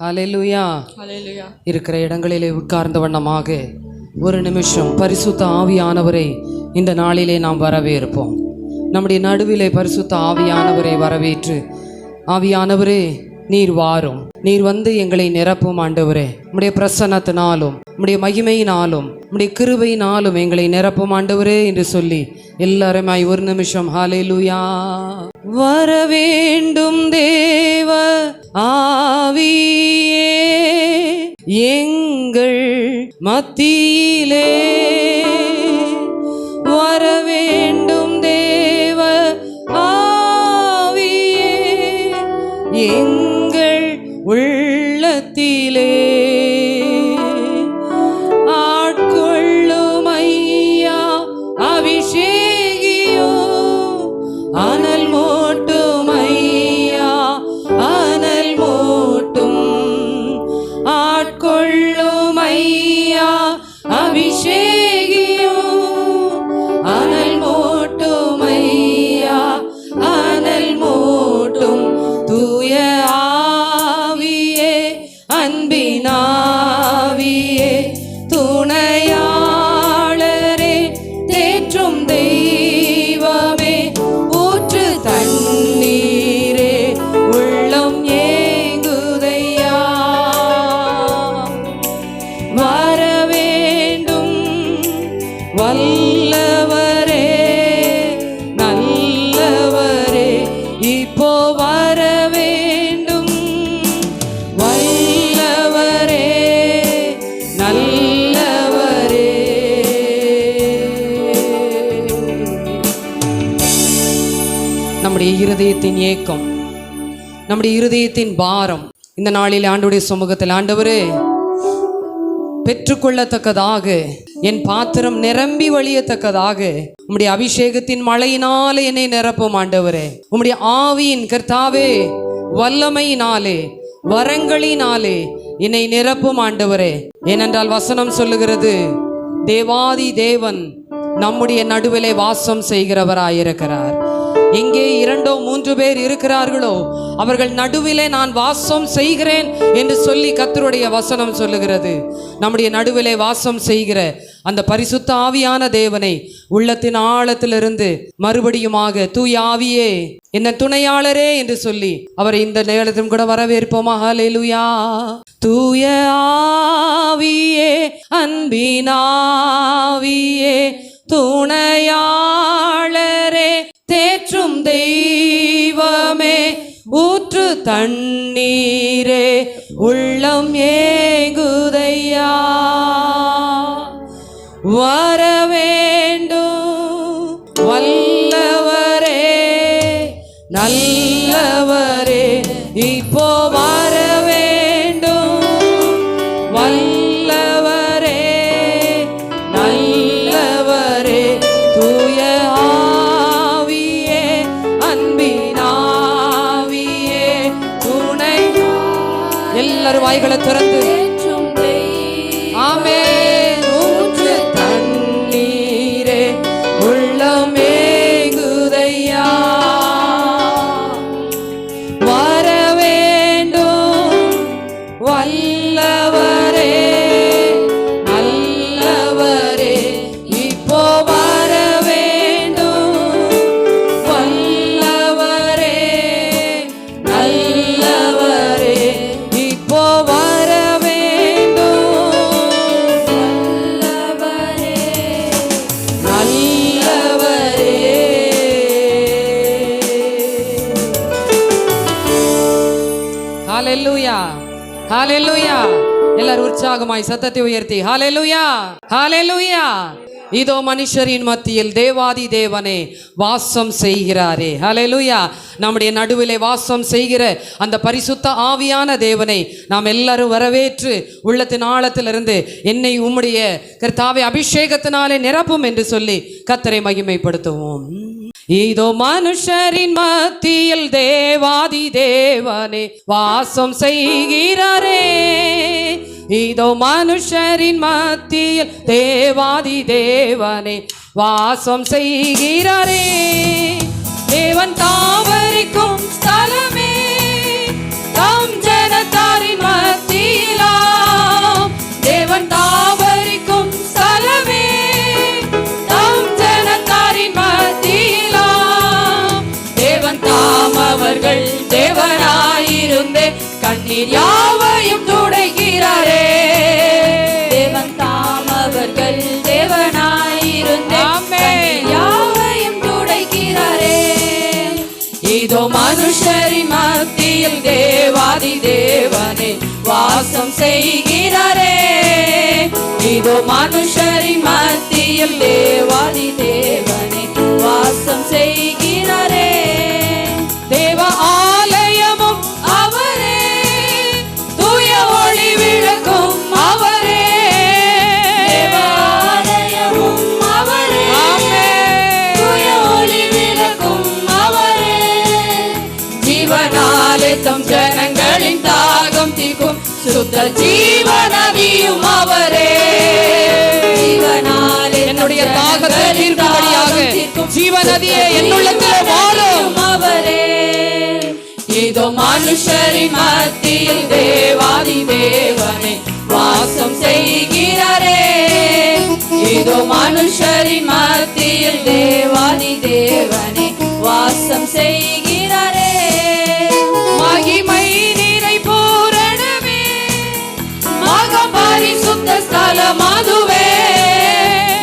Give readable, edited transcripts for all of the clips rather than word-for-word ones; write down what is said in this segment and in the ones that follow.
ஹல்லேலூயா. இருக்கிற இடங்களிலே உட்கார்ந்த வண்ணமாக ஒரு நிமிஷம் பரிசுத்த ஆவியானவரை இந்த நாளிலே நாம் வரவேற்போம். நம்முடைய நடுவிலே பரிசுத்த ஆவியானவரை வரவேற்று, ஆவியானவரே நீர் வாரும், நீர் வந்து எங்களை நிரப்பும் ஆண்டவரே. உம்முடைய பிரசன்னத்தினாலும் உம்முடைய மகிமையினாலும் உம்முடைய கிருபையினாலும் எங்களை நிரப்பும் ஆண்டவரே என்று சொல்லி எல்லாருமாய் ஒரு நிமிஷம் ஹல்லேலூயா. வரவேண்டும் தேவ ஆவியே எங்கள் மத்தியிலே, வரவேண்டும் தேவ ஆவியே எங்கள் உள்ளத்திலே, ஆட்கொள்ளும் ஐயா அபிஷேகியோ, அனல் மூட்டும் ஐயா அனல் மூட்டும், ஆட்கொள்ளும் ஐயா அபிஷேகியோ, அனல் மூட்டும் ஐயா அனல் மூட்டும், தூய ஆவியே அன்பினாவியே துணையாளரே தேற்றும் தெய்வமே, ஊற்று தண்ணீரே உள்ளம் ஏங்குதையா, வரவேண்டும் வல்லவரே நல்லவரே, இப்போ வரவேண்டும் வல்லவரே நல்லவரே. நம்முடைய இருதயத்தின் ஏக்கம், நம்முடைய இருதயத்தின் பாரம் இந்த நாளில் ஆண்டவருடைய சமூகத்தில், ஆண்டவரே பெற்றுக்கொள்ளத்தக்கதாக என் பாத்திரம் நிரம்பி வழியத்தக்கதாக உம்முடைய அபிஷேகத்தின் மழையினாலே என்னை நிரப்பும் ஆண்டவரே. உம்முடைய ஆவியின் கர்த்தாவே வல்லமையினாலே வரங்களினாலே என்னை நிரப்பும் ஆண்டவரே. ஏனென்றால் வசனம் சொல்லுகிறது, தேவாதி தேவன் நம்முடைய நடுவிலே வாசம் செய்கிறவராயிருக்கிறார். எங்கே 2 3 பேர் இருக்கிறார்களோ அவர்கள் நடுவிலே நான் வாசம் செய்கிறேன் என்று சொல்லி கர்த்தருடைய வசனம் சொல்லுகிறது. நம்முடைய நடுவிலே வாசம் செய்கிற அந்த பரிசுத்த ஆவியான தேவனை உள்ளத்தின் ஆழத்திலிருந்து மறுபடியுமாக தூய ஆவியே என்ன துணையாளரே என்று சொல்லி அவரை இந்த நேரத்திலும் கூட வரவேற்போமா. ஹல்லேலூயா. தூய ஆவியே அன்பினாவியே துணையாளரே தேற்றும் தெய்வமே, ஊற்று தண்ணீரே உள்ளம் ஏங்குதையா, வரவேண்டும் வல்லவரே நல்லவரே, இப்போ வரவேண்டும் வல்லவரே நல்லவரே, தூய ஆவியே அன்பினாவியே துணை. எல்லாரும் வாய்களை திறந்து ஆமென். ஊற்று தண்ணீரே உள்ளமேகுதையா, வரவேண்டும் வல்லவரே நல்லவரே, இப்போ வரவேண்டும் வல்லவரே நல்லவரே, இப்போ வரவேண்டும் வல்லவரே நல்லவரே. ஹல்லேலூயா ஹல்லேலூயா. எல்லாரும் உற்சாகமாய் சத்தத்தை உயர்த்தி ஹல்லேலூயா ஹல்லேலூயா. இதோ மனுஷரின் மத்தியில் தேவாதி தேவனே வாசம் செய்கிறாரே. ஹல்லேலூயா. நம்முடைய நடுவிலே வாசம் செய்கிற அந்த பரிசுத்த ஆவியான தேவனை நாம் எல்லாரும் வரவேற்று உள்ளத்தின் ஆழத்திலிருந்து என்னை உம்முடைய கர்த்தாவே அபிஷேகத்தினாலே நிரப்பும் என்று சொல்லி கர்த்தரை மகிமைப்படுத்துவோம். இதோ மனுஷரின் மத்தியில் தேவாதி தேவனே வாசம் செய்கிறாரே, இதோ மனுஷரின் மத்தியில் தேவாதி தேவனே வாசம் செய்கிறாரே, தேவன் தாவரிக்கும் ஸ்தலமே தம் ஜனத்தாரின் ஜனத்தாரின் மத்தியிலாம் தேவன் தாவரிக்கும் ஸ்தலமே. தம் ஜனத்தாரின் மத்தியிலாம் தேவன் தாம் அவர்கள் தேவனாயிருந்தே கண்ணீர் யாவையும் துடைக்கிறாரே. தேவன் தாம் அவர்கள் தேவனாயிருந்தே கண்ணீர் யாவையும் துடைக்கிறாரே. இதோ மனுஷரின் மத்தியில் தேவாதி தேவனே வாசம் செய்கிறாரே. இதோ மனுஷரின் மத்தியில் தேவாதி தேவனே வாசம் செய்கிறாரே. தேவ ஆலயமும் அவரே, தூய ஒளி விளக்கும் அவரே. தேவ ஆலயமும் அவரே, தூய ஒளி விளக்கும் அவரே. ஜீவனாலே தம் ஜனங்களின் தாகம் தீர்க்கும் சுத்த ஜீவநதியும் அவரே. ஜீவனாலே என்னுடைய தாகத்தை தீர்க்கும்படியாக ஜீவநதியே என்னுள்ளத்திலே வாழும் அவரே. இதோ மனுஷரின் மத்தியில் தேவாதி தேவனே வாசம் செய்கிறாரே. இதோ மனுஷரின் மத்தியில் தேவாதி தேவனே வாசம் செய்கிறாரே. மகிமை நிறை பூரணமே, மகம் பரிசுத்த ஸ்தலம் அதுவே.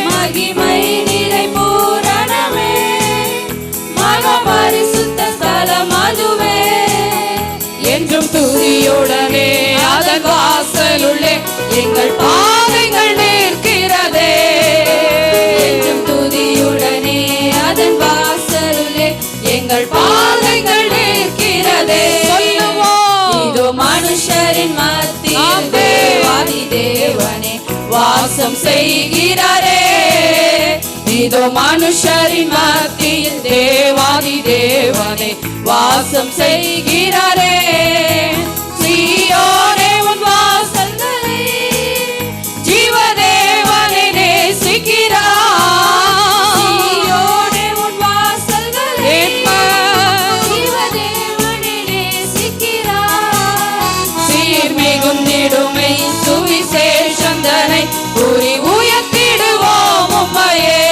மகிமை நிறை பூரணமே, மகம் பரிசுத்த ஸ்தலம் அதுவே. என்றும் துதியுடனே அதன் வாசலுள்ளே எங்கள் பாதைகள் நிற்கிறதே. என்றும் துதியுடனே அதன் வாசலுள்ளே எங்கள் பாதைகள் நிற்கிறதே. இதோ மனுஷரின் மத்தியில் தேவாதி தேவனே வாசம் செய்கிறாரே. இதோ மனுஷரின் மத்தியில் தேவாதி தேவனே வாசம் செய்கிறாரே. சீயோனே உன் வாசல்களை ஜீவதேவனை நேசிக்கிறார். சீயோனே உன் வாசல்களை ஜீவதேவனை நேசிக்கிறார். சீர் மிகுந்திடுமை சுவிசேஷந்தனை கூறி உயர்த்திடுவோம் உம்மையே.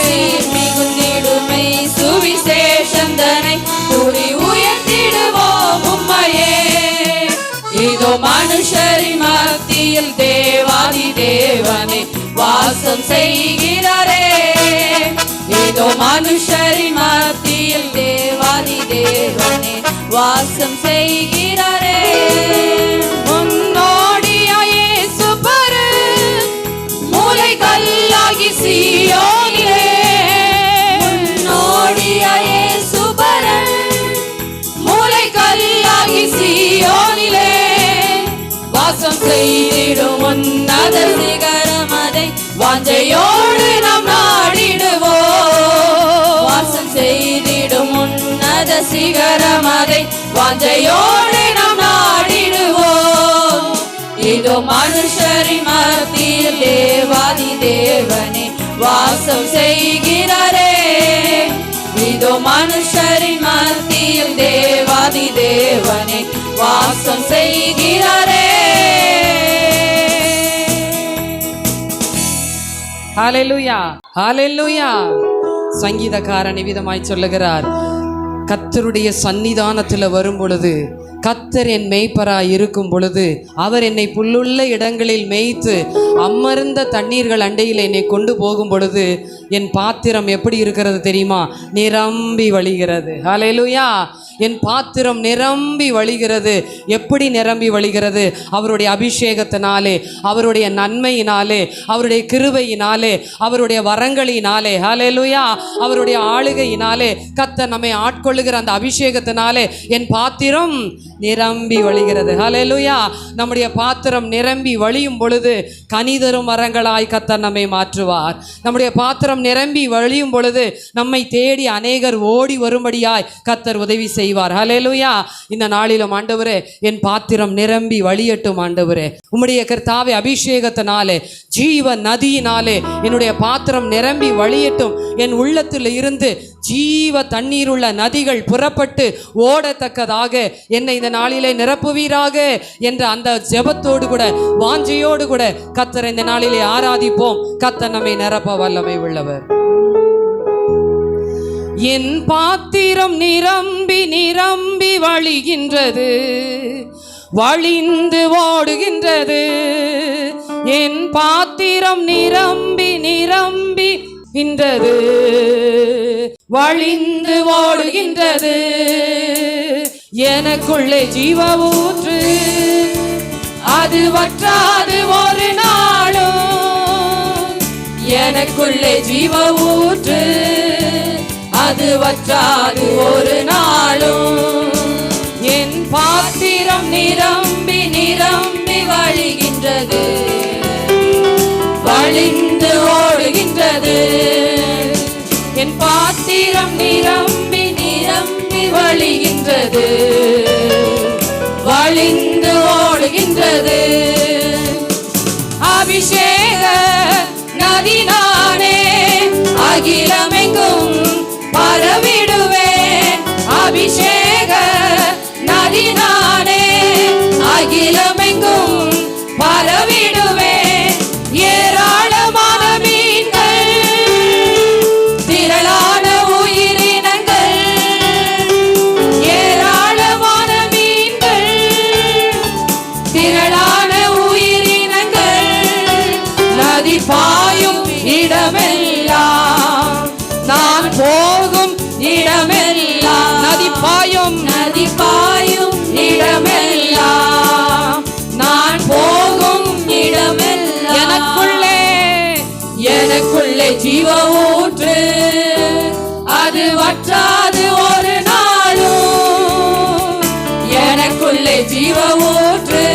சீர் மிகுந்திடுமை சுவிசேஷந்தனை கூறி உயர்த்திடுவோம் உம்மையே. இதோ மனுஷரின் மத்தியில் தேவாதி தேவனே வாசம் செய்கிறாரே. இதோ மனுஷரின் மத்தியில் தேவாதி தேவனே வாசம் செய்கிறாரே. முன்னோடியாயே சுபரு மூலை கல்லாகி சீயோனிலே. முன்னோடியாயே சுபரன் மூலை கல்லாகி சீயோனிலே வாசம் செய்திடும் உன்னத சிகரம் அதை வாஞ்சையோடு நாம் நாடிடுவோம். வாசம் செய்திடும் உன்னத சிகரம் அதை வாஞ்சையோடு நாம் நாடிடுவோம். இதோ மனுஷரின் மத்தியில் தேவாதி தேவனே வாசம் செய்கிறாரே. இதோ மனுஷரின் மத்தியில் தேவாதி தேவனே வாசம் செய்கிறாரே. ஹல்லேலூயா, ஹல்லேலூயா. சங்கீதக்காரன் விதமாய் சொல்லுகிறார், கர்த்தருடைய சன்னிதானத்தில் வரும் பொழுது, கர்த்தர் என் மேய்ப்பராய் இருக்கும் பொழுது, அவர் என்னை புல்லுள்ள இடங்களில் மேய்த்து அமர்ந்த தண்ணீர்கள் அண்டையில் என்னை கொண்டு போகும் பொழுது என் பாத்திரம் எப்படி இருக்கிறது தெரியுமா? நிரம்பி வழிகிறது. ஹல்லேலூயா. என் பாத்திரம் நிரம்பி வழிகிறது. எப்படி நிரம்பி வழிகிறது? அவருடைய அபிஷேகத்தினாலே, அவருடைய நன்மையினாலே, அவருடைய கிருபையினாலே, அவருடைய வரங்களினாலே, ஹல்லேலூயா, அவருடைய ஆளுகையினாலே, கர்த்தர் நம்மை ஆட்கொள்ளுகிற அந்த அபிஷேகத்தினாலே என் பாத்திரம் நிரம்பி வழிகிறது. ஹல்லேலூயா. நம்முடைய பாத்திரம் நிரம்பி வழியும் பொழுது கனிதரும் வரங்களாய் கர்த்தர் நம்மை மாற்றுவார். நம்முடைய பாத்திரம் நிரம்பி வழியும் பொழுது நம்மை தேடி அநேகர் ஓடி வரும்படியாய் கர்த்தர் உதவி செய்வார். ஹல்லேலூயா. இந்த நாளிலும் ஆண்டவரே, என் பாத்திரம் நிரம்பி வழியட்டும் ஆண்டவரே. உம்முடைய கர்த்தாவே அபிஷேகத்தினாலே, ஜீவ நதியினாலே என்னுடைய பாத்திரம் நிரம்பி வழியட்டும். என் உள்ளத்தில் இருந்து ஜீவ தண்ணீர் உள்ள நதிகள் புறப்பட்டு ஓடத்தக்கதாக என்னை இந்த நாளிலே நிரப்புவீராக என்ற அந்த ஜெபத்தோடு கூட வாஞ்சையோடு கூட கர்த்தரை இந்த நாளிலே ஆராதிப்போம். கர்த்தர் நம்மை நிரப்ப வல்லமை உள்ளவர். என் பாத்திரம் நிரம்பி நிரம்பி வழிகின்றது, வழிந்து ஓடுகின்றது. என் பாத்திரம் நிரம்பி நிரம்பி நின்றது, வழிந்து ஓடுகின்றது. எனக்குள்ளே ஜீவ ஊற்று, அது வற்றாது ஒரு நாளும். எனக்குள்ளே ஜீவ ஊற்று, அது வற்றாது ஒரு நாளும். என் பாத்திரம் நிரம்பி நிரம்பி வழிகின்றது, வழிந்து ஓடுகின்றது. என் பாத்திரம் நிரம்பி நிரம்பி வழிகின்றது, வழிந்து ஓடுகின்றது. அபிஷேக நதி நானே, அகிலமெங்கும் பரவிடுவேன். அபிஷேக நதி நானே, அகிலமெங்கும் பரவிடுவேன். ஏராளமான மீன்கள், திரளான உயிரினங்கள், ஏராளமான மீன்கள், திரளான உயிரினங்கள். நதி பாயும் இடமெல்லாம், நான் போகும் இடமெல்லாம், நதி பாயும் இடமெல்லாம், நான் போகும் இடமெல்லாம். எனக்குள்ளே ஜீவ ஊற்று, அது வற்றாது ஒரு நாளும். எனக்குள்ளே ஜீவ ஊற்று,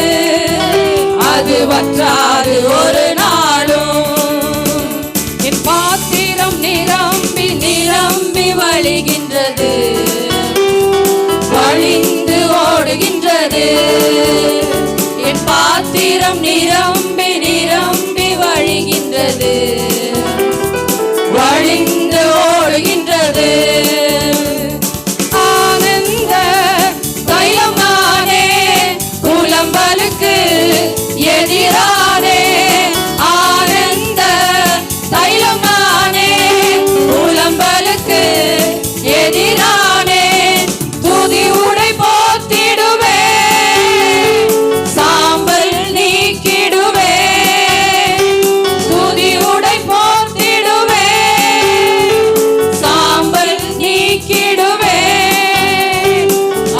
அது வற்றாது ஒரு நாளும். என் பாத்திரம் நிரம்பி நிரம்பி வழிகின்றது, வழிந்து ஓடுகின்றது. என் பாத்திரம் நிரம்பி நிரம்பி வழிகின்றது, வழிந்து ஓடுகின்றது. ஆனந்த தைலம் நானே, புலம்பலுக்கு எதிரானே. ஆனந்த தைலம் நானே, புலம்பலுக்கு எதிரானே. துதி உடை போத்திடுவே, சாம்பல் நீக்கிடுவே. துதி உடை போத்திடுவே, சாம்பல் நீக்கிடுவே.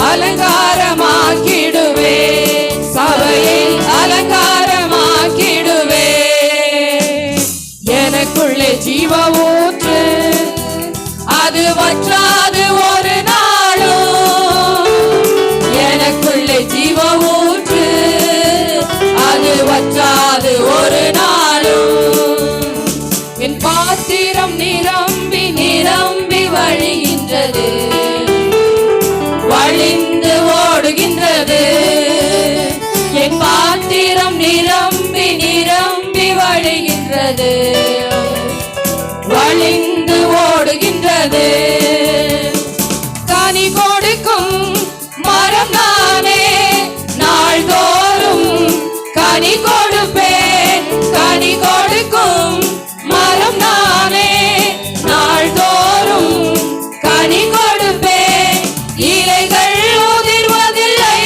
அலங்காரமாக்கிடுவே, சபையை அலங்காரமாக்கிடுவே. எனக்குள்ளே ஜீவ ஊற்று, அது வற்றாது ஒரு நாளும். எனக்குள்ளே ஜீவ ஊற்று, அது வற்றாது ஒரு நாளும். என் பாத்திரம் நிரம்பி நிரம்பி வழிகின்றது, வழிந்து ஓடுகின்றது. என் பாத்திரம் நிரம்பி நிரம்பி வழிகின்றது, வழிந்து ஓடுகின்றது. கனி கொடுக்கும் மரம் நானே, நாள்தோறும் கனி கொடுப்பேன். கனி கொடுக்கும் மரம் நானே, நாள்தோறும் கனி கொடுப்பேன். இலைகள் உதிர்வதில்லை,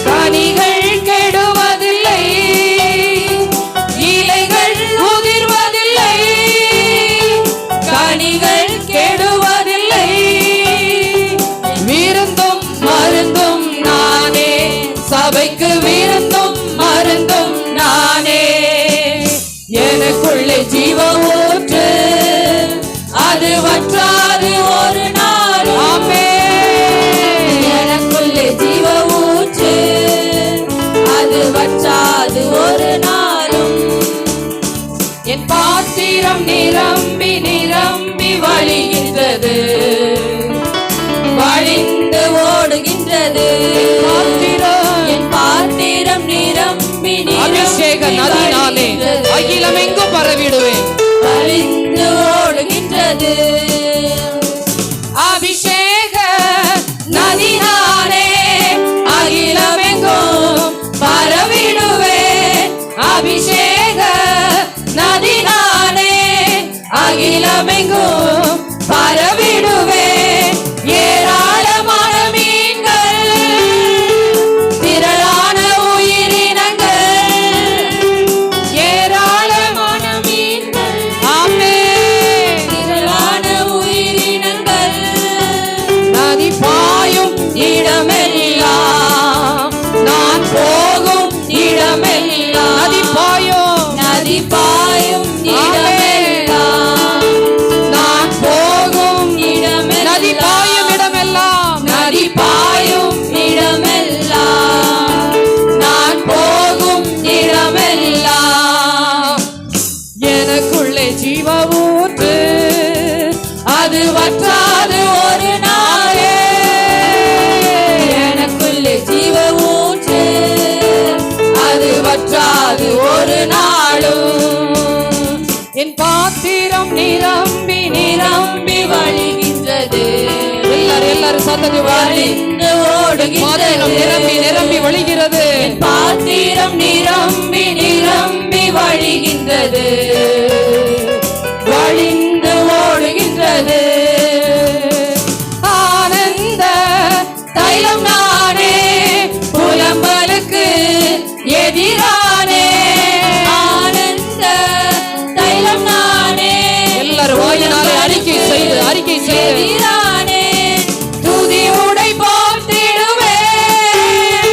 கனிகள் கெடுவதில்லை. இலைகள் உதிர்வதில்லை, கனிகள் தீரமெங்கும் பரவிடுவேன். ஏராளமான மீன்கள், திரளான உயிரினங்கள், ஏராளமான மீன்கள், ஆமென், திரளான உயிரினங்கள், நதி பாயும் இடமெல்லாம், நான் போகும் இடமெல்லாம், நதி பாயும் இடமெல்லாம், நான் போகும் இடமெல்லாம், நதி பாயும் இடமெல்லாம், நதி பாயும் இடமெல்லாம், நான் போகும் இடமெல்லாம். எனக்குள்ளே ஜீவ ஊற்று, அது வற்றாது ஒரு நாளே. எனக்குள்ளே ஜீவ ஊற்று, அது வற்றாது ஒரு நாளும். என் பாத்திரம் நிரம்பி நிரம்பி வழிகின்றது. எல்லாரும் சத்தத்தை வழிந்து ஓடுகின்றது. நிரம்பி நிரம்பி வழிகிறது. என் பாத்திரம் நிரம்பி நிரம்பி வழிகின்றது, வழிந்து ஓடுகின்றது. ஆனந்த தைலம் நானே, புலம்பலுக்கு எதிரானே. ஆனந்த தைலம் நானே, எல்லாரும் வாயினாலே அறிக்கை செய்து எதிரானே. துதி உடை போர்த்திடுவேன்,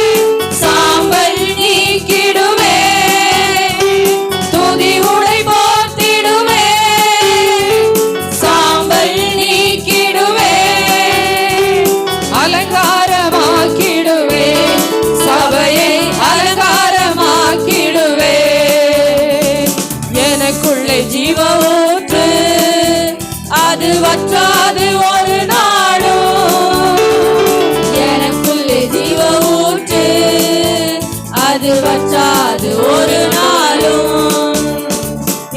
சாம்பல் நீக்கிடுவேன். துதி உடை போர்த்திடுவேன், சாம்பல் நீக்கிடுவேன். அலங்காரமாக்கிடுவேன், சபையை அலங்காரமாக்கிடுவேன். எனக்குள்ளே ஜீவ ஊற்று, அது வற்றாது ஒரு நாளும். எனக்குள்ளே ஜீவ ஊற்று, அது வற்றாது ஒரு நாளும்.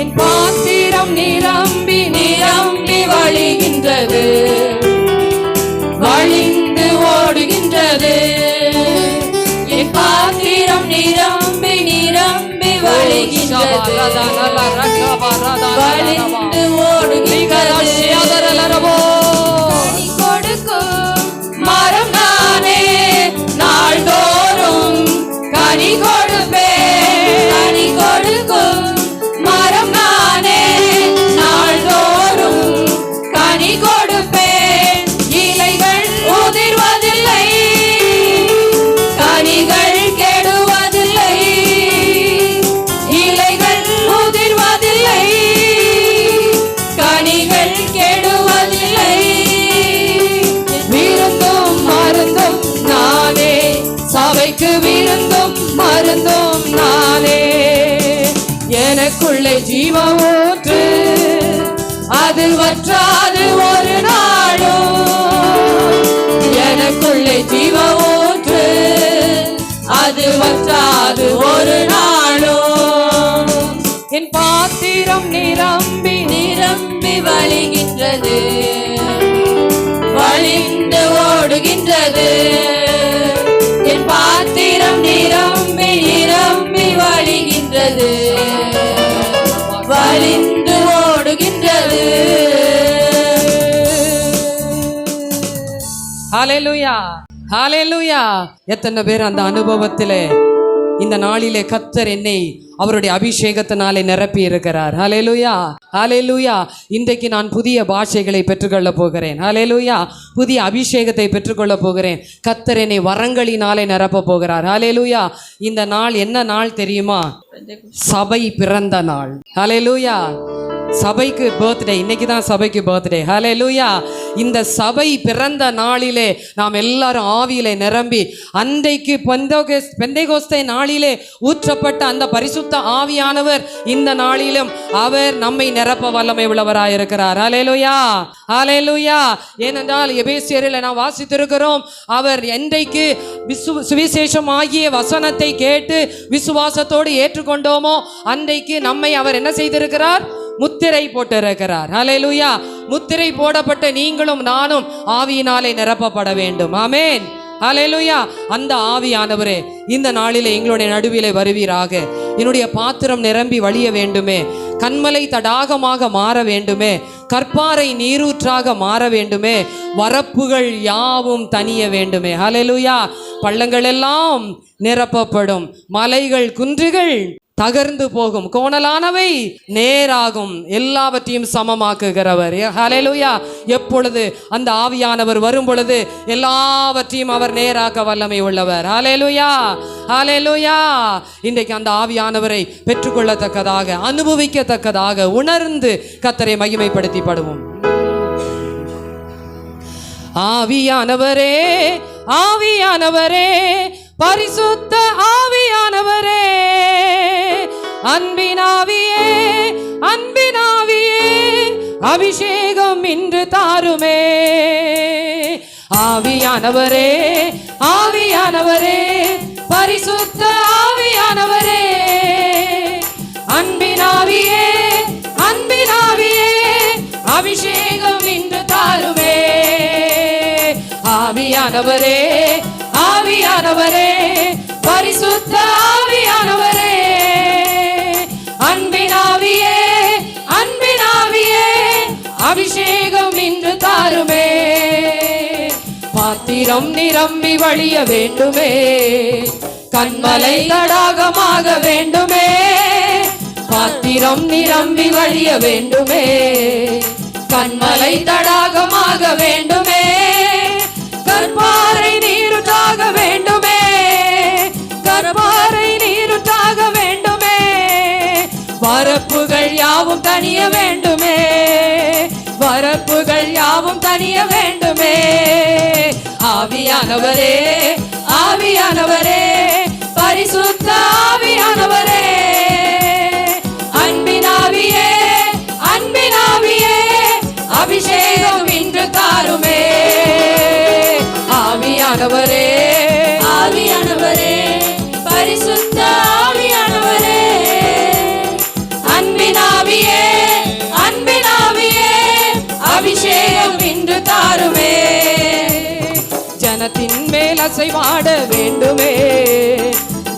என் பாத்திரம் நிரம்பி நிரம்பி வழிகின்றது, வழிந்து ஓடுகின்றது. என் பாத்திரம் நிரம்பி நிரம்பி வழிகின்றது, வழிந்து ஓடுகின்றது. கனி கொடுக்கும் மரம் நானே, நாள்தோறும் கனி கொடுப்பேன். கனி கொடுக்கும் மரம் நானே, நாள்தோறும் கனி கொடுப்பேன். இலைகள் உதிர்வதில்லை, கனிகள் கெடுவதில்லை. இலைகள் உதிர்வதில்லை, கனிகள் கெடுவதில்லை. விருந்தும் மருந்தும் நானே, சபைக்கு விருந்தும் மருந்தும் நானே. எனக்குள்ளே ஜீவ ஊற்று, அது வற்றாது ஒரு நாளும். எனக்குள்ளே ஜீவ ஊற்று, அது வற்றாது ஒரு நாளும். என் பாத்திரம் நிரம்பி நிரம்பி வழிகின்றது, வழிந்து ஓடுகின்றது. என் பாத்திரம் நிரம்பி நிரம்பி வழிகின்றது, வழிந்து ஓடுகின்றது. ஹalleluya, ஹalleluya. எத்தனை பேர் அந்த அனுபவத்திலே இந்த நாளிலே கர்த்தர் என்னை அவருடைய அபிஷேகத்தினாலே நிரப்பி இருக்கிறார். ஹalleluya, ஹalleluya. இன்றைக்கு நான் புதிய பாஷைகளை பெற்றுக்கொள்ள போகிறேன். ஹalleluya, புதிய அபிஷேகத்தை பெற்றுக்கொள்ள போகிறேன். கர்த்தர் என்னை வரங்களினாலே நிரப்ப போகிறார். ஹalleluya. இந்த நாள் என்ன நாள் தெரியுமா? சபை பிறந்த நாள். ஹalleluya. சபைக்கு பர்த்டே, இன்னைக்கு தான் சபைக்கு பர்த்டே. ஹalleluya. இந்த சபை பிறந்த நாளிலே நாம் எல்லாரும் ஆவியிலே நிரம்பி, அன்றைக்கு பெந்தேகோஸ்தே நாளிலே ஊற்றப்பட்ட அந்த பரிசுத்த ஆவியானவர் இந்த நாளிலும் அவர் நம்மை நிரப்ப வல்லமை உள்ளவராயிருக்கிறார். ஹalleluya, ஹalleluya. ஏனென்றால் எபேசியரில் நாம் வாசித்திருக்கிறோம், அவர் என்றைக்கு சுவிசேஷம் ஆகிய வசனத்தை கேட்டு விசுவாசத்தோடு ஏற்றுக்கொண்டோமோ அன்றைக்கு நம்மை அவர் என்ன செய்திருக்கிறார்? முத்திரை போட்டிருக்கிறார். ஹalleluya. முத்திரை போடப்பட்ட நீங்களும் நானும் ஆவியினாலே நிரப்பப்பட வேண்டும். ஆமென். ஹalleluya. அந்த ஆவியானவரே இந்த நாளிலே எங்களுடைய நடுவிலே வருவீராக. என்னுடைய பாத்திரம் நிரம்பி வழிய வேண்டுமே, கண்மலை தடாகமாக மாற வேண்டுமே, கற்பாறை நீரூற்றாக மாற வேண்டுமே, வரப்புகள் யாவும் தனிய வேண்டுமே. ஹல்லேலூயா. பள்ளங்கள் எல்லாம் நிரப்பப்படும், மலைகள் குன்றுகள் தகர்ந்து போகும், கோணலானவை நேராகும், எல்லாவற்றையும் சமமாக்குகிறவர். ஹல்லேலூயா. எப்பொழுது அந்த ஆவியானவர் வரும் பொழுது எல்லாவற்றையும் அவர் நேராக்க வல்லமை உள்ளவர். ஹல்லேலூயா, ஹல்லேலூயா. இன்றைக்கு அந்த ஆவியானவரை பெற்றுக்கொள்ளத்தக்கதாக, அனுபவிக்கத்தக்கதாக உணர்ந்து கர்த்தரை மகிமைப்படுத்தி படுவோம். ஆவியானவரே, ஆவியானவரே, பரிசுத்த ஆவியானவரே, அன்பினாவியே, அன்பினாவியே, அபிஷேகம் இன்று தாருமே. ஆவியானவரே, ஆவியானவரே, பரிசுத்த ஆவியானவரே, அன்பினாவியே, அன்பினாவியே, அபிஷேகம் இன்று தாருமே. ஆவியானவரே, ஆவியானவரே, பரிசுத்த ஆவியானவரே, அன்பினாவியே, அன்பினாவியே, அபிஷேகம் இன்று தாருமே. பாத்திரம் நிரம்பி வழிய வேண்டுமே, கண்மலை தடாகமாக வேண்டுமே. பாத்திரம் நிரம்பி வழிய வேண்டுமே, கண்மலை தடாகமாக வேண்டுமே, கற்பாறை நீருற்றாக வேண்டுமே, கற்பாறை நீருற்றாக வேண்டுமே, வரப்புகள் யாவும் தனிய வேண்டுமே, வரப்புகள் யாவும் தனிய வேண்டுமே. ஆவியானவரே, ஆவியானவரே, பரிசுத்த ஆவியானவரே, அன்பினாவியே, அன்பினாவியே, அபிஷேகம் இன்று தாருமே. ஆவியானவரே, ஆவியானவரே, பரிசுத்த ஆவியானவரே, அன்பினாவியே, அன்பினாவியே, அபிஷேகம் இன்று தாருமே. ஜனத்தின் மேல் அசைவாட வேண்டுமே,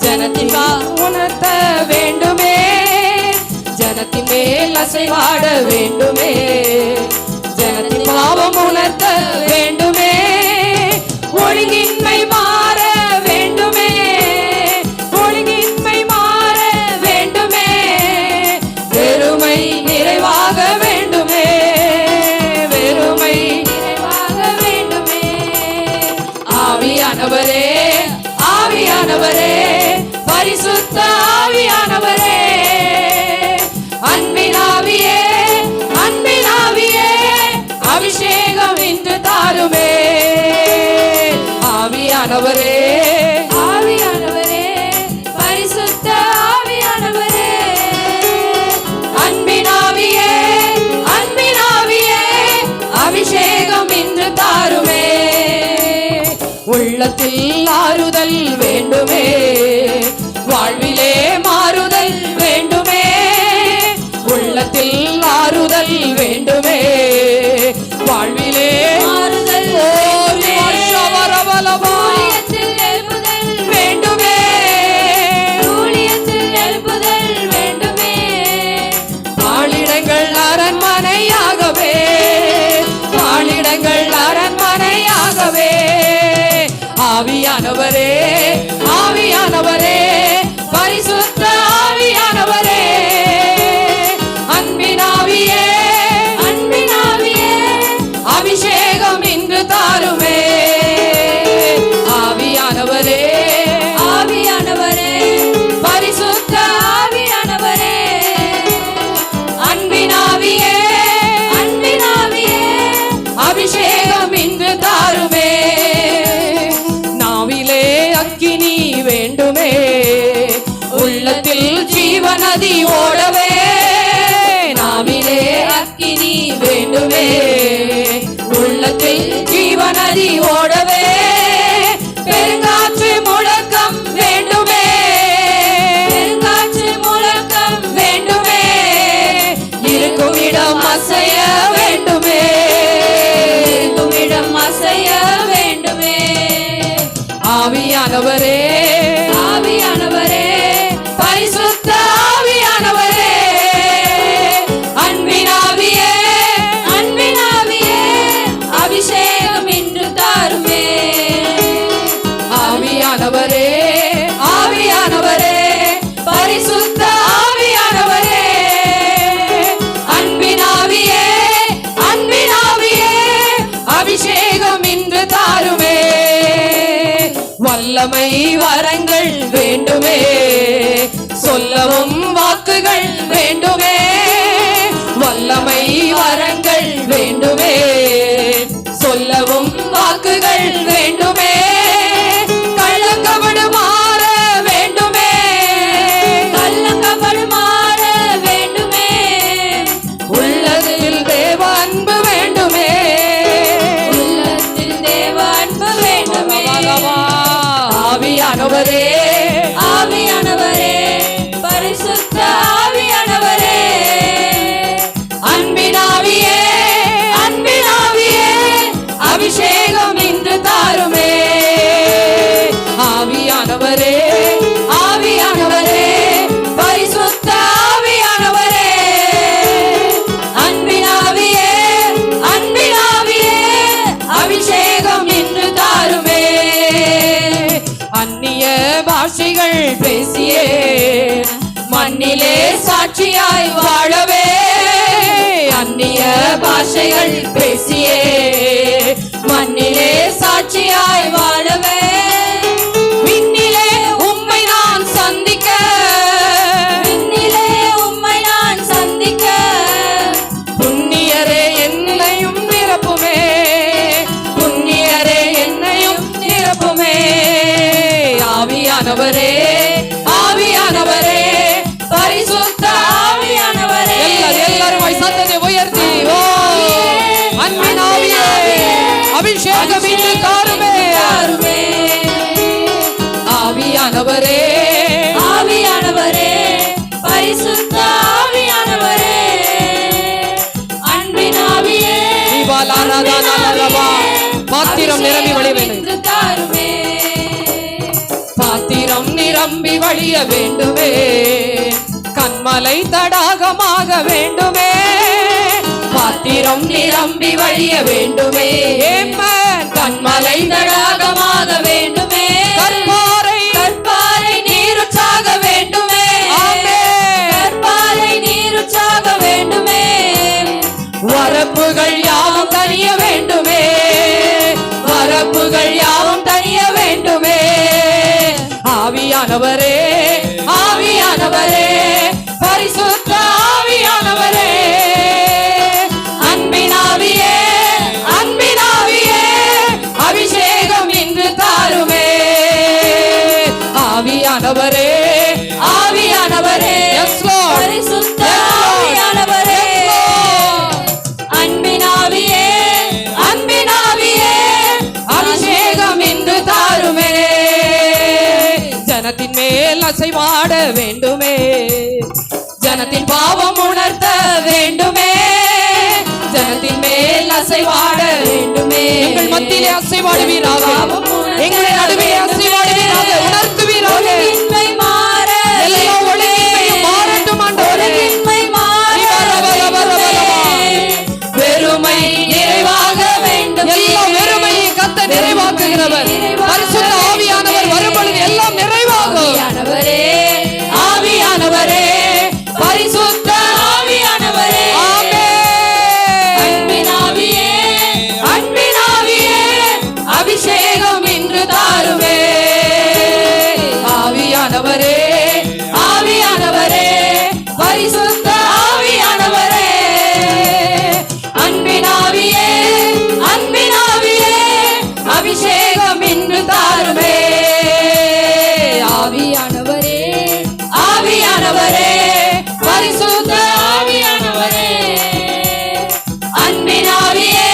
ஜனத்தின் உணர்த்த வேண்டுமே, ஜனத்தின் மேல் அசைவாட வேண்டுமே, ஜனத்தின் பாவம் உணர்த்த வேண்டுமே, ஒழுங்கின்மை மாற வேண்டுமே, ஒழுங்கின்மை மாற வேண்டுமே, வெறுமை நிறைவாக வேண்டுமே, வெறுமை நிறைவாக வேண்டுமே. ஆவியானவரே, ஆவியானவரே, பரிசுத்த ஆவியானவரே, அன்பினாவியே, அன்பினாவியே, அபிஷேகம் இன்று தாருமே. ஆவியானவரே, ஆவியானவரே, பரிசுத்த ஆவியானவரே, அன்பினாவியே, அன்பினாவியே, அபிஷேகம் இன்று தாருமே. உள்ளத்தில் ஆறுதல் வேண்டுமே, வாழ்விலே மாறுதல் வேண்டுமே, உள்ளத்தில் ஆறுதல் வேண்டுமே, வாழ்விலே மாறுதல் வேண்டுமே, ஊழியத்தில் எழுப்புதல் வேண்டுமே, ஊழியத்தில் எழுப்புதல் வேண்டுமே, வாழிடங்கள் அரண்மனையாகவே, வாழிடங்கள் அரண்மனையாகவே. ஆவியானவரே, ஆவியானவரே, பரிசுத்த ஆவியானவரே, அன்பினாவியே, அன்பினாவியே, அபிஷேகம் இன்று தாருமே. ஆவியானவரே, ஆவியானவரே, பரிசுத்த ஆவியானவரே, அன்பினாவியே, அன்பினாவியே, அபிஷேகம் இன்று தாருமே. நாவிலே அக்கினி வேண்டுமே, உள்ளத்தில் ஜீவநதி ஓடவே, நாவிலே அக்கினி வேண்டுமே, உள்ளத்தில் ஜீவநதி ஓடவே, பெருங்காற்று முழக்கம் வேண்டுமே, பெருங்காற்று முழக்கம் வேண்டுமே, இருக்கும் இடம் அசைய வேண்டுமே, இருக்கும் இடம் அசைய வேண்டுமே. ஆவியானவரே, ஆவியானவரே, பரிசுத்த பாஷைகள் வேண்டுமே, கள்ளக்கபடு மாற வேண்டுமே, கள்ளக்கபடு மாற வேண்டுமே, உள்ளத்தில் தேவ அன்பு வேண்டுமே, உள்ளத்தில் தேவ அன்பு வேண்டுமே. ஆவியானவரே, ஆவியானவரே, பரிசுத்த ஆவியானவரே, அன்பினாவியே, அன்பினாவியே, அபிஷேகம் இன்று தாருமே. ஆவியானவரே, ஆவியானவரே, பரிசுத்த ஆவியானவரே, அன்பினாவியே, அன்பினாவியே, அபிஷேகம் இன்று தாருமே. அந்நிய பாஷைகள் பேசியே மண்ணிலே சாட்சியாய் வாழவே, அந்நிய பாஷைகள் பேசியே மண்ணிலே சாட்சியாய் வாழவே, விண்ணிலே உம்மை நான் சந்திக்க, விண்ணிலே உம்மை நான் சந்திக்க, புண்ணியரே என்னையும் நிரப்புமே, புண்ணியரே என்னையும் நிரப்புமே. ஆவியானவரே, ஆவியானவரே, பரிசுத்த ஆவியானவரே, எல்லாரும் சத்தத்தை உயர்த்தி ஓ அன்பின் ஆவியே, அபிஷேகம் இன்று தாருமே. ஆவியானவரே, ஆவியானவரே, பரிசுத்த ஆவியானவரே, அன்பின் ஆவியே, பாத்திரம் நிரம்பி வழிய இன்று தாருமே. பாத்திரம் நிரம்பி வழிய வேண்டுமே, கண்மலை தடாகமாக வேண்டுமே, பாத்திரம் நிரம்பி வழிய வேண்டுமே, கண்மலை தடாகமாக வேண்டுமே, கற்பாறை கற்பாறை நீருற்றாக வேண்டுமே, கற்பாறை நீருற்றாக வேண்டுமே, வரப்புகள் யாவும் தனிய வேண்டுமே, வரப்புகள் யாவும் தனிய வேண்டுமே. ஆவியானவரே, ஆவியானவரே, பரிசுத்த ஆவியானவரே, அன்பினாவியே, அன்பினாவியே, அபிஷேகம் இன்று தாருமே. ஆவியானவரே, ஆவியானவரே, பரிசுத்த ஆவியானவரே, அன்பினாவியே, அன்பினாவியே, அபிஷேகம் இன்று தாருமே. ஜனத்தின் மேல் அசைவாட வேண்டுமே, ஜனத்தின் பாவம் உணர்த்த வேண்டுமே, ஜனத்தின் மேல் அசைவாட வேண்டுமே. எங்கள் மத்தியிலே அசைவாடுவீராக, எங்களை நடுவே அசைவாடுவீராக, உணர்த்துவீராக. ஒழுங்கின்மை மாற, எல்லா ஒழுங்கின்மையும் மாறட்டும் ஆண்டவரே. ஒழுங்கின்மை மாற வெறுமை நிறைவாக வேண்டும், எல்லா வெறுமையை கத்த நிறைவாக்குகிறவர். பரிசுத்த ஆவியானவர் வரும் பொழுது எல்லாம் நிறைவாகும். ஆவியானவரே, ஆவியானவரே, பரிசுத்த ஆவியானவரே, அன்பினாவியே, அன்பினாவியே, அபிஷேகம் இன்று தாருமே. ஆவியானவரே, ஆவியானவரே, பரிசுத்த ஆவியானவரே, அன்பினாவியே, அன்பினாவியே, அபிஷேகம் இன்று தாருமே. ஆவியானவரே, ஆவியானவரே, பரிசுத்த ஆவியானவரே, அன்பினாவியே,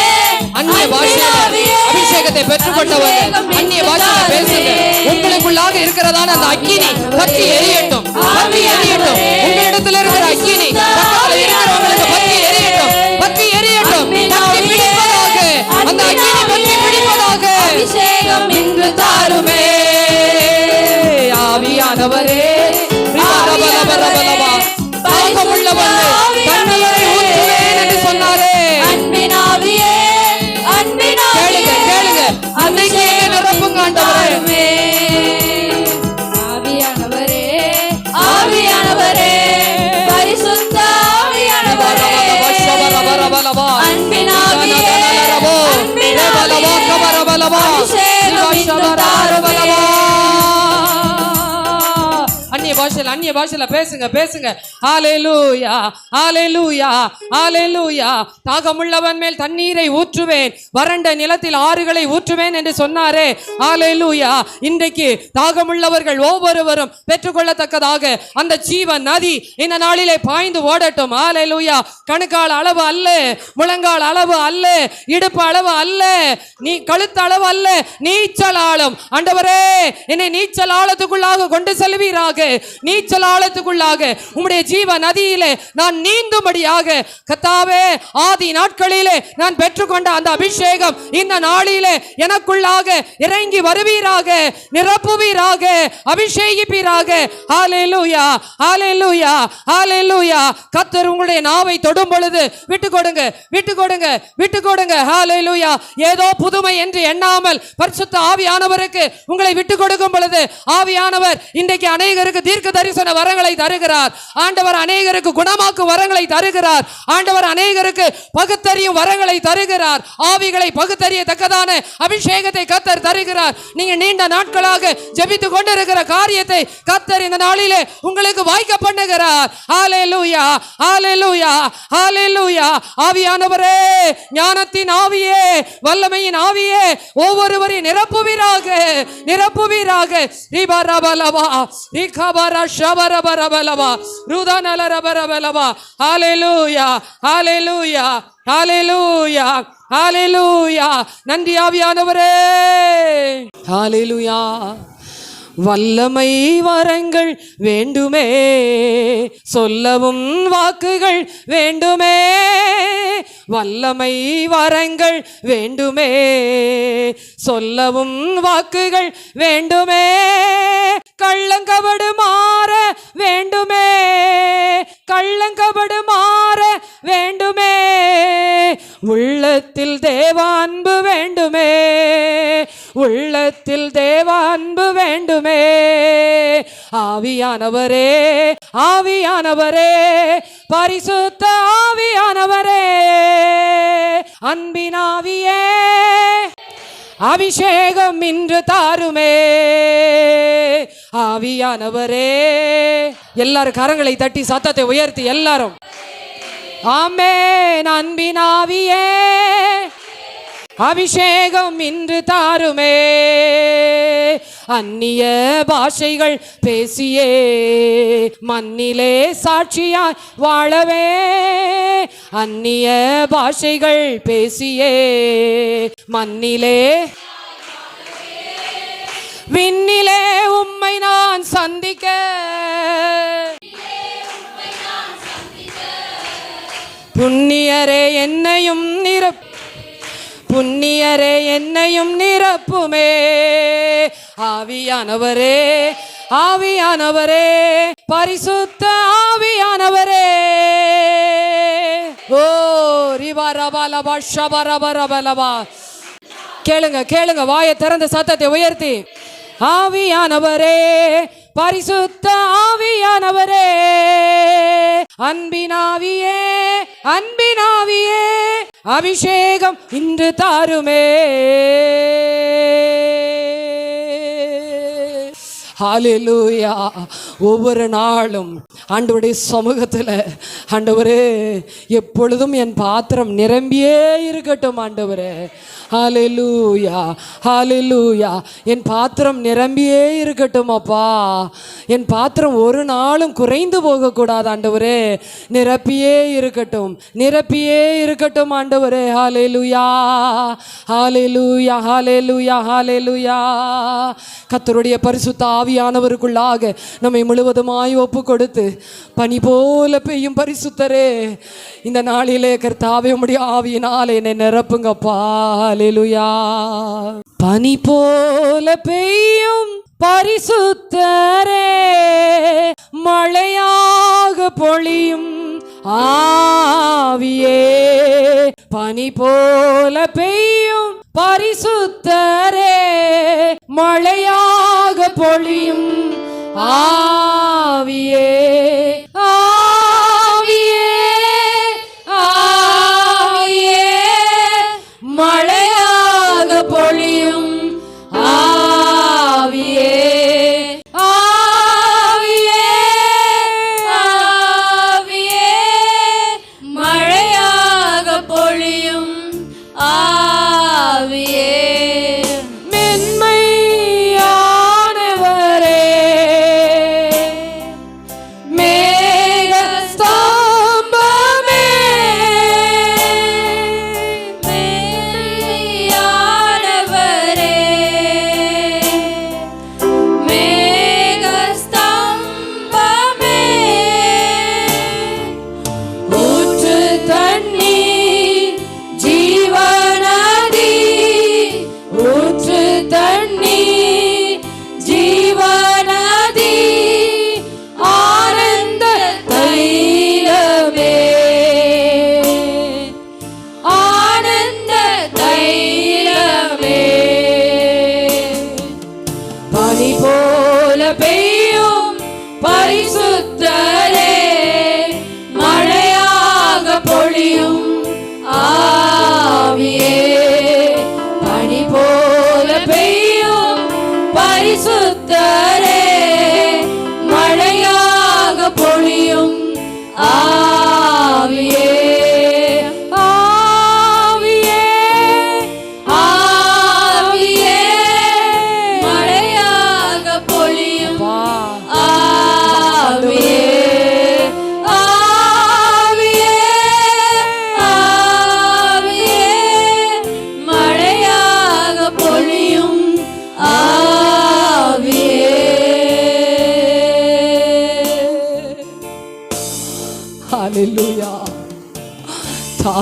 அந்நிய பாஷையிலே அபிஷேகத்தை பெற்றுக்கொண்டவங்க அந்நிய பாஷையில பேசுங்க. உங்களுக்குள்ளாக இருக்கிறதான அந்த அக்கினி பற்றி எரியட்டும், பற்றி எரியட்டும். உங்களிடத்தில் இருக்கிற அக்கினி பக்கத்தில் இருக்கிறவங்களுக்கு பற்றி எரியட்டும், பற்றி எரியட்டும், பற்றி பிடிப்பதாக, அந்த அக்கினி பற்றி பிடிப்பதாக. அபிஷேகம் இன்று தாருமே. ஆவியானவரே, தாகமுள்ளவர்கள் தண்ணீரை ஊற்றுவேன் என்று சொன்னாரே. அன்பினாவியே, கேளுங்க, கேளுங்க, அன்னைக்கே நிரப்புங்க ஆண்டவரே. ஆவியானவரே, ஆவியானவரே, பரிசுத்த ஆவியானவரே, அன்பினாவியே, அன்பினாவியே, அபிஷேகம் இன்று தாருமே. பாஷையில அந்நிய பாஷையில பேசுங்க பேசுங்க. ஹalleluya ஹalleluya ஹalleluya. தாகமுள்ளவன் மேல் தண்ணீரை ஊற்றுவேன், வறண்ட நிலத்தில் ஆறுகளை ஊற்றுவேன் என்று சொன்னாரே. ஹalleluya. இன்றைக்கு தாகமுள்ளவர்கள் ஒவ்வொருவரும் பெற்றுக்கொள்ளத்தக்கதாக அந்த ஜீவ நதி இந்த நாளிலே பாய்ந்து ஓடட்டும். ஹalleluya. கணுக்கால் அளவு அல்ல, முழங்கால் அளவு அல்ல, இடுப்பு அளவு அல்ல, நீ கழுத்து அளவு அல்ல, நீச்சல் ஆழம். ஆண்டவரே, என்னை நீச்சல் ஆழத்துக்குள்ளாக கொண்டு செல்வீராக. நீச்சல் ஆழத்துக்குள்ளாக உம்முடைய ஜீவ நதியிலே நான் நீந்தும்படியாக கர்த்தாவே, ஆதி நாட்களிலே நான் பெற்றுக்கொண்ட அந்த அபிஷேகம் இந்த நாளிலே எனக்குள்ளாக இறங்கி வருவீராக, நிரப்புவீராக, அபிஷேகிப்பீராக. ஹalleluya ஹalleluya ஹalleluya. கர்த்தர் உங்களுடைய நாவை தொடும் பொழுது விட்டு கொடுங்க விட்டு கொடுங்க விட்டு கொடுங்க. ஹalleluya. ஏதோ புதுமை என்று எண்ணாமல் பரிசுத்த ஆவியானவருக்கு உங்களை விட்டு கொடுக்கும் பொழுது ஆவியானவர் இன்றைக்கு அநேகருக்கு தீர்க்க தரிசன வரங்களை தருகிறார். ஆண்டவர் அநேகருக்கு குணமாக்கும் வரங்களை தருகிறார். ஆண்டவர் அநேகருக்கு பகுத்தறியும் வரங்களை தருகிறார். ஆவிகளை பகுத்தறியத்தக்கதான அபிஷேகத்தை கர்த்தர் தருகிறார். நீங்க நீண்ட நாட்களாக ஜெபித்துக் கொண்டிருக்கிற காரியத்தை கர்த்தர் இந்த நாளிலே உங்களுக்கு வாய்க்க பண்ணுகிறார். ஹalleluya ஹalleluya ஹalleluya. ஆவியானவரே, ஞானத்தின் ஆவியே, வல்லமையின் ஆவியே, ஒவ்வொருவரையும் நிரப்புவீராக நிரப்புவீராக. ரிபரபலவா ரிகபர ஷபரபரபலவா ருதனலரபரபலவா. ஹalleluya ஹalleluya ஹalleluya ஹalleluya. நன்றி ஆவியானவரே. ஹalleluya. வல்லமை வரங்கள் வேண்டுமே, சொல்லவும் வாக்குகள் வேண்டுமே. வல்லமை வரங்கள் வேண்டுமே, சொல்லவும் வாக்குகள் வேண்டுமே. கள்ளங்கபடு மாற வேண்டுமே, கள்ளங்கபடு மாற வேண்டுமே. உள்ளத்தில் தேவ அன்பு வேண்டுமே, உள்ளத்தில் தேவ அன்பு வேண்டுமே. ஆவியானவரே ஆவியானவரே, பரிசுத்த ஆவியானவரே, அன்பின் ஆவியே, அபிஷேகம் இன்று தாருமே. ஆவியானவரே, எல்லாரும் கரங்களை தட்டி சத்தத்தை உயர்த்தி எல்லாரும் ஆமென். அன்பின் ஆவியே, அபிஷேகம் இன்று தாருமே. அந்நிய பாஷைகள் பேசியே மண்ணிலே சாட்சியாய் வாழவே. அந்நிய பாஷைகள் பேசியே மண்ணிலே, விண்ணிலே உம்மை நான் சந்திக்க. புண்ணியரே என்னையும் புண்ணியரே என்னையும் நிரப்புமே. ஆவியானவரே ஆவியானவரே, பரிசுத்த ஆவியானவரே. ஓ ரிவரபலபா ஷபரபரபலபா. கேளுங்க கேளுங்க, வாயை திறந்த சத்தத்தை உயர்த்தி. ஆவியானவரே, பரிசுத்த ஆவியானவரே, அன்பினாவியே அன்பினாவியே, அபிஷேகம் இன்று தாருமே. ஹalleluya. ஒவ்வொரு நாளும் ஆண்டவருடைய சமூகத்தில், ஆண்டவரே எப்பொழுதும் என் பாத்திரம் நிரம்பியே இருக்கட்டும் ஆண்டவரே. ஹalleluya ஹalleluya. என் பாத்திரம் நிரம்பியே இருக்கட்டும் அப்பா. என் பாத்திரம் ஒரு நாளும் குறைந்து போகக்கூடாது ஆண்டவரே. நிரப்பியே இருக்கட்டும் நிரப்பியே இருக்கட்டும் ஆண்டவரே. ஹalleluya ஹalleluya ஹalleluya ஹalleluya. கர்த்தருடைய பரிசுத்த ஆவியானவருக்குள்ளாக நம்மை முழுவதுமாய் ஒப்பு கொடுத்து, பனி போல பெய்யும் பரிசுத்தரே, இந்த நாளிலே கர்த்தாவே உம்முடைய ஆவியினாலே என்னை நிரப்புங்கப்பா. ஹalleluya. பனி போல பெய்யும் பரிசுத்தரே, மழையாக பொழியும் ஆவியே. பனி போல பெய்யும் பரிசுத்தரே, மழையாக பொழியும் ஆவியே. ஆவியே ஆவியே, மழையாக பொழியும் ஆவியே. ஆவியே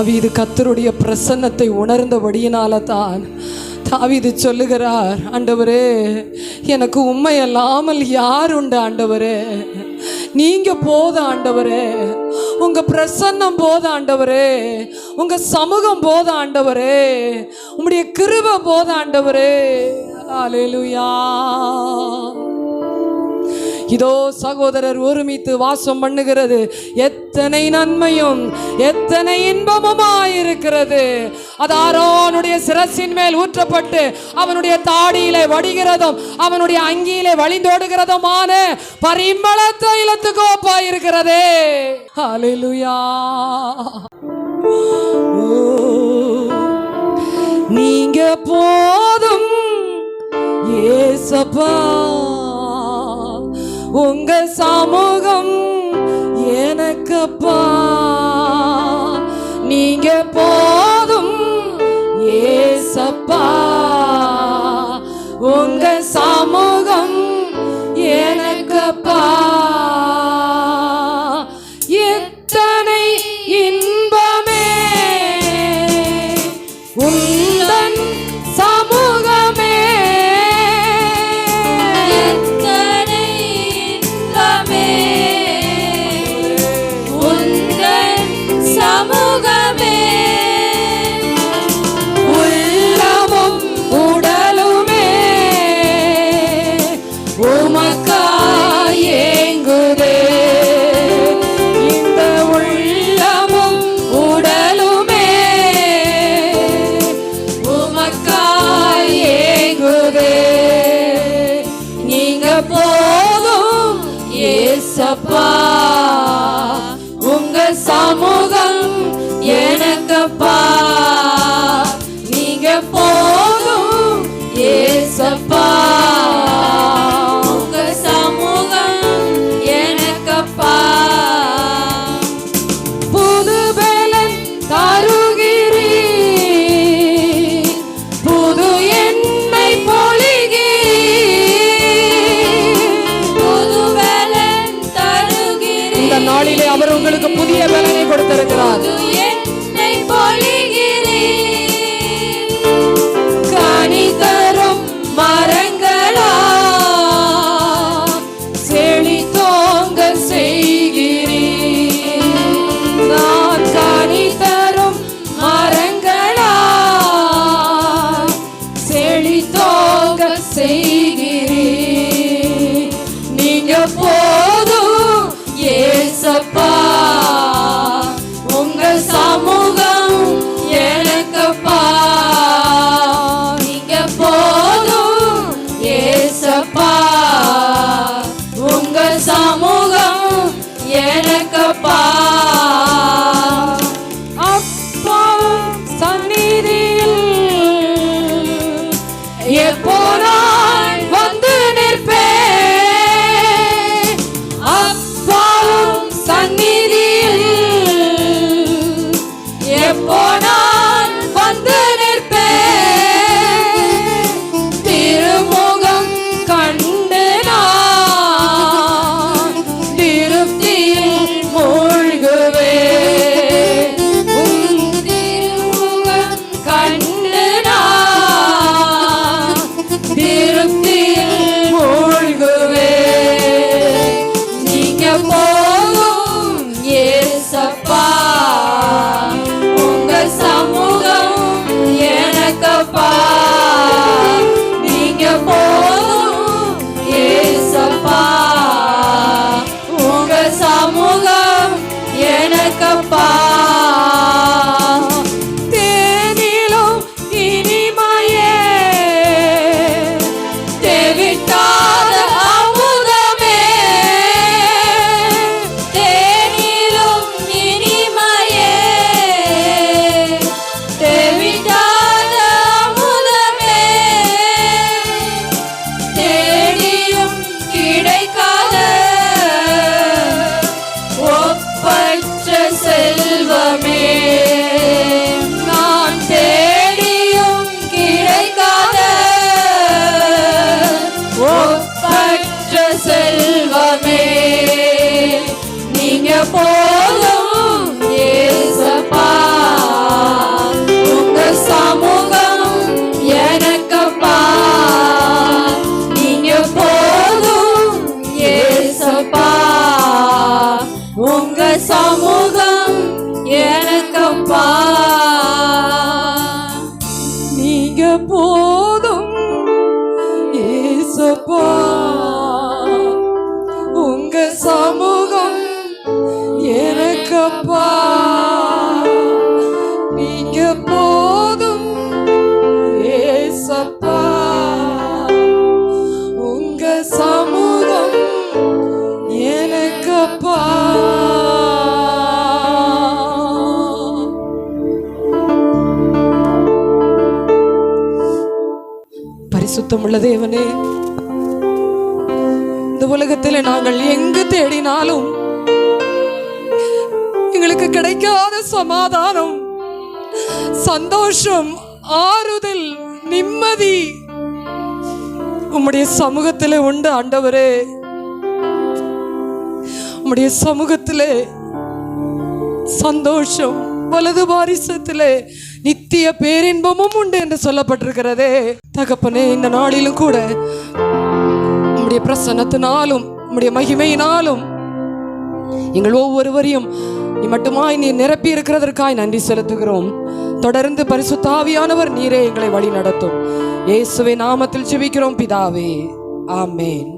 தாவீது கர்த்தருடைய பிரசன்னத்தை உணர்ந்தபடியினால தான் தாவீது சொல்லுகிறார், ஆண்டவரே எனக்கு உம்மை அல்லாமல் யார் உண்டு ஆண்டவரே, நீங்க போதும் ஆண்டவரே, உங்க பிரசன்னம் போதும் ஆண்டவரே, உங்க சமூகம் போதும் ஆண்டவரே, உம்முடைய கிருபை போதும் ஆண்டவரே. அல்லேலூயா. இதோ சகோதரர் ஒருமித்து வாசம் பண்ணுகிறது எத்தனை நன்மையும் எத்தனை இன்பமுமாயிருக்கிறது. அது ஆரோனுடைய சிரசின் மேல் ஊற்றப்பட்டு அவனுடைய தாடியிலே வடிகிறதும் அவனுடைய அங்கியிலே வழிந்தோடுகிறதுமான பரிமள தைலத்துக்கு ஒப்பாயிருக்கிறதே. ஹல்லேலூயா. நீங்க போதும் ஏசப்பா, உங்க சமூகம் எனக்கப்பா, நீங்க போதும் ஏசப்பா, உங்க சமூகம் எனக்கப்பா. எத்தனை இன்பமே உந்தன் சமூகமே, எத்தனை இன்பமே உந்தன் பரிசுத்தமுள்ள தேவனே, இந்த உலகத்தில் நாங்கள் எங்கு தேடினாலும் எங்களுக்கு கிடைக்காத சமாதானம், சந்தோஷம், ஆறுதல், நிம்மதி உம்முடைய சமூகத்திலே உண்டு ஆண்டவரே. உம்முடைய சமூகத்திலே சந்தோஷம், வலது பாரிசத்திலே நித்திய பேரின்பமும் உண்டு என்று சொல்லப்பட்டிருக்கிறதே. தகப்பனே, இந்த நாளிலும் கூட உம்முடைய பிரசன்னத்தினாலும் உம்முடைய மகிமையினாலும் எங்கள் ஒவ்வொருவரையும் மட்டுமாய் நீர் நிரப்பி இருக்கிறதற்காய் நன்றி செலுத்துகிறோம். தொடர்ந்து பரிசுத்த ஆவியானவர் நீரே எங்களை வழி நடத்தும். இயேசுவின் நாமத்தில் ஜெபிக்கிறோம் பிதாவே, ஆமென்.